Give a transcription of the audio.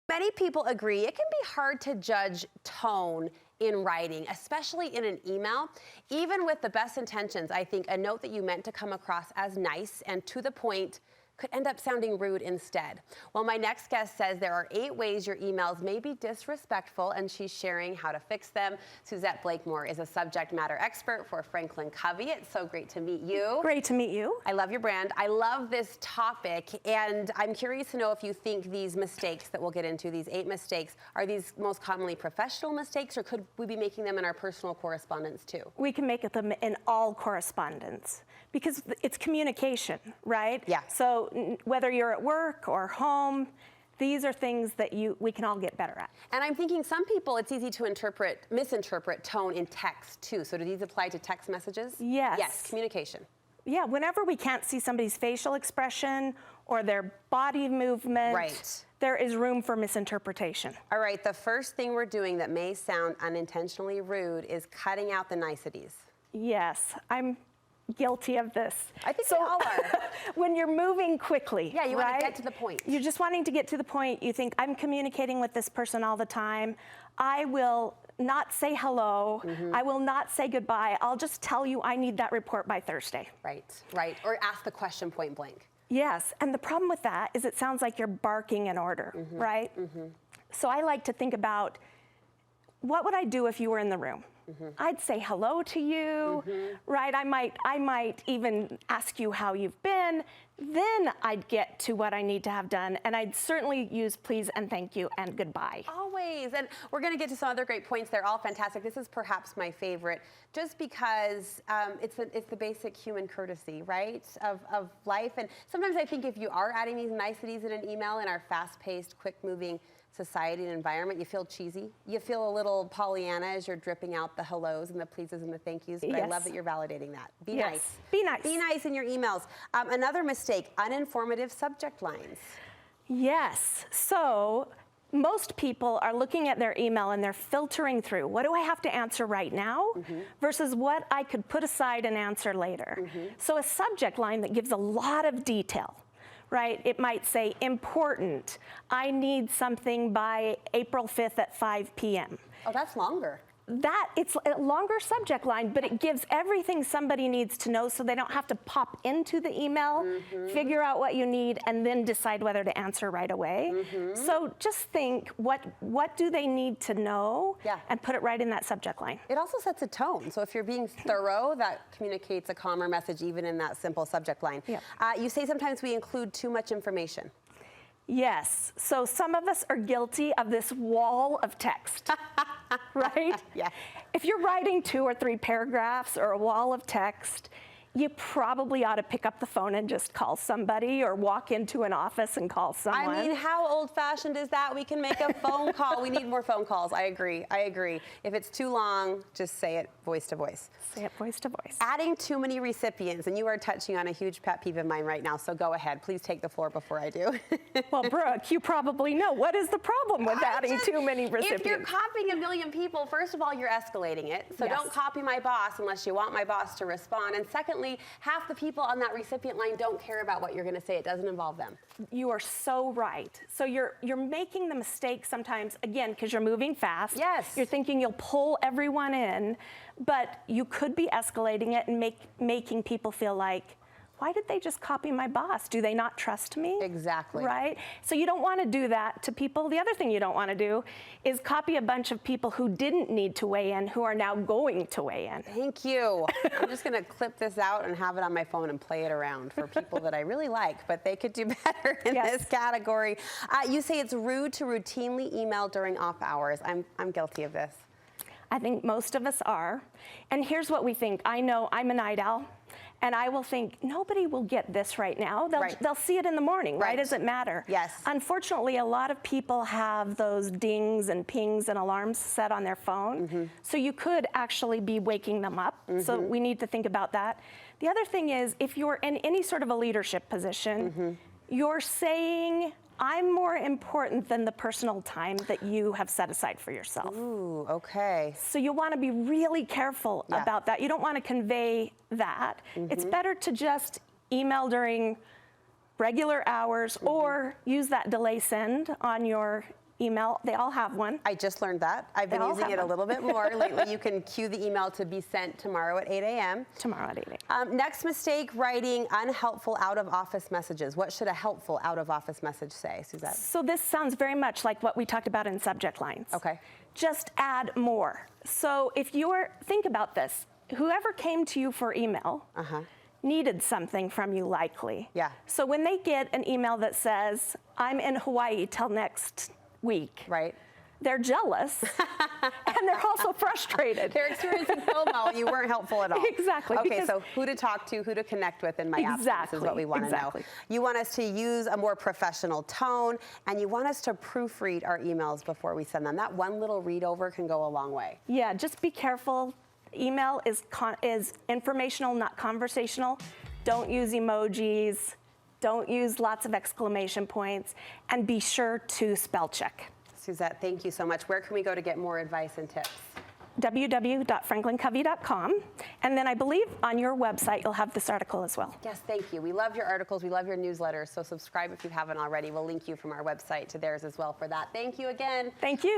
Many people agree it can be hard to judge tone in writing, especially in an email. Even with the best intentions, I think a note that you meant to come across as nice and to the point could end up sounding rude instead. Well, my next guest says there are 8 ways your emails may be disrespectful, and she's sharing how to fix them. Suzette Blakemore is a subject matter expert for Franklin Covey. It's so great to meet you. Great to meet you. I love your brand. I love this topic, and I'm curious to know if you think these mistakes that we'll get into, these 8 mistakes, are these most commonly professional mistakes, or could we be making them in our personal correspondence too? We can make them in all correspondence because it's communication, right? Yeah. So whether you're at work or home, these are things that we can all get better at. And I'm thinking some people, it's easy to misinterpret tone in text too. So do these apply to text messages? Yes. Yes, communication. Yeah, whenever we can't see somebody's facial expression or their body movement, right, there is room for misinterpretation. All right, the first thing we're doing that may sound unintentionally rude is cutting out the niceties. Yes, I'm guilty of this. I think we all are. When you're moving quickly, yeah, you right? want to get to the point. You're just wanting to get to the point. You think, I'm communicating with this person all the time. I will not say hello. I will not say goodbye. I'll just tell you I need that report by Thursday. Right, right. Or ask the question point blank. Yes, and the problem with that is it sounds like you're barking an order, right? So I like to think about, what would I do if you were in the room? I'd say hello to you, right? I might even ask you how you've been. Then I'd get to what I need to have done, and I'd certainly use please and thank you and goodbye. Always, and we're going to get to some other great points. They're all fantastic. This is perhaps my favorite, just because it's the basic human courtesy, right, of life. And sometimes I think if you are adding these niceties in an email in our fast-paced, quick-moving society and environment, you feel cheesy. You feel a little Pollyanna as you're dripping out the hellos and the pleases and the thank yous. But I love that you're validating that. Be nice. Be nice. Be nice in your emails. Another mistake, uninformative subject lines. Yes. So most people are looking at their email and they're filtering through, what do I have to answer right now versus what I could put aside and answer later. So a subject line that gives a lot of detail, right? It might say, important, I need something by April 5th at 5 p.m. Oh, that's longer. It's a longer subject line, but it gives everything somebody needs to know so they don't have to pop into the email, figure out what you need, and then decide whether to answer right away. So just think, what do they need to know, and put it right in that subject line. It also sets a tone. So if you're being thorough, that communicates a calmer message even in that simple subject line. You say sometimes we include too much information. Yes. So some of us are guilty of this wall of text, right? Yeah. If you're writing 2 or 3 paragraphs or a wall of text, you probably ought to pick up the phone and just call somebody or walk into an office and call someone. I mean, how old-fashioned is that? We can make a phone call. We need more phone calls. I agree. I agree. If it's too long, just say it voice to voice. Say it voice to voice. Adding too many recipients, and you are touching on a huge pet peeve of mine right now, so go ahead. Please take the floor before I do. Well, Brooke, you probably know. What is the problem with adding too many recipients? If you're copying a million people, first of all, you're escalating it. So don't copy my boss unless you want my boss to respond. And secondly, half the people on that recipient line don't care about what you're going to say. It doesn't involve them. You are so right. So you're making the mistake sometimes, again, because you're moving fast. Yes. You're thinking you'll pull everyone in, but you could be escalating it and making people feel like, why did they just copy my boss? Do they not trust me? Exactly. Right? So you don't want to do that to people. The other thing you don't want to do is copy a bunch of people who didn't need to weigh in, who are now going to weigh in. Thank you. I'm just going to clip this out and have it on my phone and play it around for people that I really like, but they could do better in this category. You say it's rude to routinely email during off hours. I'm guilty of this. I think most of us are. And here's what we think. I know I'm a night owl. And I will think, nobody will get this right now. They'll see it in the morning. Why does it matter? Yes. Unfortunately, a lot of people have those dings and pings and alarms set on their phone. So you could actually be waking them up. So we need to think about that. The other thing is, if you're in any sort of a leadership position, you're saying, I'm more important than the personal time that you have set aside for yourself. Ooh, okay. So you want to be really careful about that. You don't want to convey that. It's better to just email during regular hours or use that delay send on your email. They all have one. I just learned that. I've been They all using have it a them. little bit more lately. You can cue the email to be sent tomorrow at 8 a.m. Tomorrow at 8 a.m. Next mistake, writing unhelpful out-of-office messages. What should a helpful out-of-office message say, Suzette? So this sounds very much like what we talked about in subject lines. Okay. Just add more. So if think about this, whoever came to you for email needed something from you likely. Yeah. So when they get an email that says, I'm in Hawaii till next week. Right. They're jealous and they're also frustrated. They're experiencing FOMO and you weren't helpful at all. Exactly, Okay, because- so who to talk to, who to connect with in my absence is Exactly, what we want to exactly. know. You want us to use a more professional tone, and you want us to proofread our emails before we send them. That one little read over can go a long way. Yeah, just be careful. Email is informational, not conversational. Don't use emojis. Don't use lots of exclamation points. And be sure to spell check. Suzette, thank you so much. Where can we go to get more advice and tips? www.franklincovey.com. And then I believe on your website you'll have this article as well. Yes, thank you. We love your articles. We love your newsletters. So subscribe if you haven't already. We'll link you from our website to theirs as well for that. Thank you again. Thank you.